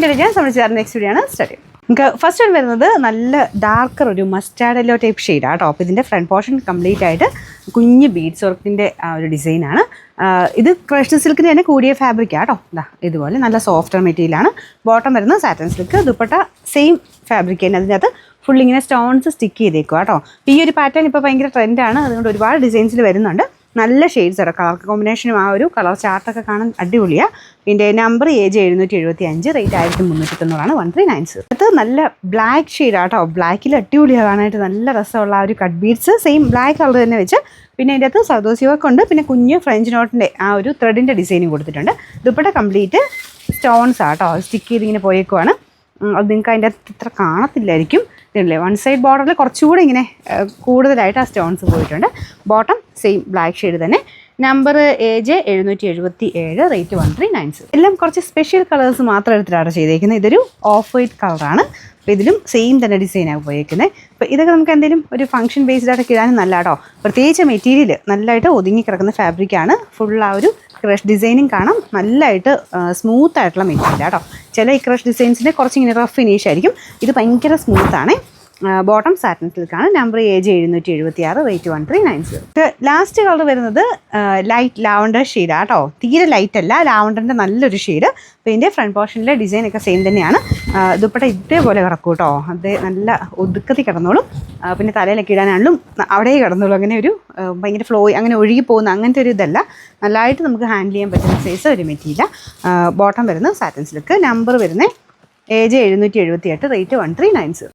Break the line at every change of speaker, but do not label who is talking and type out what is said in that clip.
Intelligence നമ്മൾ ചേർന്ന next video ആണ് സ്റ്റാർട്ട് ചെയ്യുന്നത്. നമുക്ക് ഫസ്റ്റ് വരുന്നത് നല്ല ഡാർക്കർ ഒരു മസ്റ്റാർഡ് യെല്ലോ ടൈപ്പ് ഷെയ്ഡാണ് കേട്ടോ. അപ്പോൾ ഇതിൻ്റെ ഫ്രണ്ട് പോർഷൻ കംപ്ലീറ്റ് ആയിട്ട് കുഞ്ഞ് ബീഡ്സ് വർക്കിൻ്റെ ഒരു ഡിസൈനാണ്. ഇത് ക്രഷ്ഡ് സിൽക്കിന് തന്നെ കൂടിയ ഫാബ്രിക്കാണ് കേട്ടോ. ഇതാ ഇതുപോലെ നല്ല സോഫ്റ്റ് മെറ്റീരിയലാണ്. ബോട്ടം വരുന്നത് satin silk, dupatta same fabric തന്നെ. അതിനകത്ത് ഫുൾ ഇങ്ങനെ സ്റ്റോൺസ് സ്റ്റിക്ക് ചെയ്തേക്കുക കേട്ടോ. ഈ ഒരു പാറ്റേൺ ഇപ്പോൾ ഭയങ്കര ട്രെൻഡാണ്, അതുകൊണ്ട് ഒരുപാട് ഡിസൈൻസിൽ വരുന്നുണ്ട്. നല്ല ഷെയ്ഡ്സ് ആണ്, കളർ കോമ്പിനേഷനും ആ ഒരു കളർ ചാർട്ടൊക്കെ കാണാൻ അടിപൊളിയാണ്. ഇതിൻ്റെ നമ്പർ AJ 775, റേറ്റ് 1390, 1390. അത് നല്ല ബ്ലാക്ക് ഷെയ്ഡാണ് കേട്ടോ. ബ്ലാക്കിൽ അടിപൊളിയാണ് കാണാനായിട്ട്, നല്ല രസമുള്ള ആ ഒരു cut beads same black colour തന്നെ വെച്ച്, പിന്നെ അതിൻ്റെ അകത്ത് സദോസി വർക്ക് ഉണ്ട്, പിന്നെ കുഞ്ഞ് ഫ്രഞ്ച് നോട്ടിൻ്റെ ആ ഒരു ത്രെഡിൻ്റെ ഡിസൈനും കൊടുത്തിട്ടുണ്ട്. ദുപ്പട്ട കംപ്ലീറ്റ് സ്റ്റോൺസ് ആണ് കേട്ടോ, സ്റ്റിക്ക് ചെയ്ത് ഇങ്ങനെ പോയേക്കുവാണ്. അത് നിങ്ങൾക്ക് അതിൻ്റെ അകത്ത് ഇത്ര കാണത്തില്ലായിരിക്കും. ഇതില്ലേ വൺ സൈഡ് ബോർഡറിൽ കുറച്ചുകൂടി ഇങ്ങനെ കൂടുതലായിട്ട് ആ സ്റ്റോൺസ് പോയിട്ടുണ്ട്. ബോട്ടം സെയിം ബ്ലാക്ക് ഷെയ്ഡ് തന്നെ. Number AJ 777, rate 1390. എല്ലാം കുറച്ച് സ്പെഷ്യൽ കളേഴ്സ് മാത്രം എടുത്തിട്ടാണ് ചെയ്തേക്കുന്നത്. ഇതൊരു ഓഫ് വൈറ്റ് കളറാണ്. അപ്പോൾ ഇതിലും സെയിം തന്നെ ഡിസൈനാണ് പോയേക്കുന്നത്. അപ്പോൾ ഇതൊക്കെ നമുക്ക് എന്തെങ്കിലും ഒരു ഫംഗ്ഷൻ ബേസ്ഡ് ആയിട്ടൊക്കെ ഇടാനും നല്ല കേട്ടോ. പ്രത്യേകിച്ച് മെറ്റീരിയൽ നല്ലതായിട്ട് ഒതുങ്ങി കിടക്കുന്ന ഫാബ്രിക്കാണ്. ഫുൾ ആ ഒരു ക്രഷ് ഡിസൈനും കാണാം, നല്ലതായിട്ട് സ്മൂത്ത് ആയിട്ടുള്ള മെറ്റീരിയൽ കേട്ടോ. ചില ഈ ക്രഷ് ഡിസൈൻസിൻ്റെ കുറച്ച് ഇങ്ങനെ റഫ് ഫിനിഷ് ആയിരിക്കും, ഇത് ഭയങ്കര സ്മൂത്താണ്. ബോട്ടം സാറ്റൻ സിൽക്കാണ്. Number AJ 776, rate 1390. Last colour വരുന്നത് ലൈറ്റ് ലാവണ്ടർ ഷെയ്ഡാണ് കേട്ടോ. തീരെ ലൈറ്റ് അല്ല, ലാവണ്ടറിൻ്റെ നല്ലൊരു ഷെയ്ഡ്. അപ്പോൾ ഇതിൻ്റെ ഫ്രണ്ട് പോർഷനിലെ ഡിസൈനൊക്കെ സെയിം തന്നെയാണ്. ദുപ്പട്ട ഇതേപോലെ കിടക്കും കേട്ടോ, അത് നല്ല ഒതുക്കത്തിൽ കിടന്നോളും. പിന്നെ തലയിലൊക്കെ ഇടാനാണെങ്കിലും അവിടെ കിടന്നോളും. അങ്ങനെ ഒരു ഭയങ്കര ഫ്ലോ അങ്ങനെ ഒഴുകി പോകുന്ന അങ്ങനത്തെ ഒരു ഇതല്ല, നല്ലതായിട്ട് നമുക്ക് ഹാൻഡിൽ ചെയ്യാൻ പറ്റുന്ന സൈസ് ഒരു മെറ്റീരിയൽ. ബോട്ടം വരുന്നത് സാറ്റൻ സിൽക്ക്. നമ്പർ വരുന്നത് AJ 778, റേറ്റ് 1390.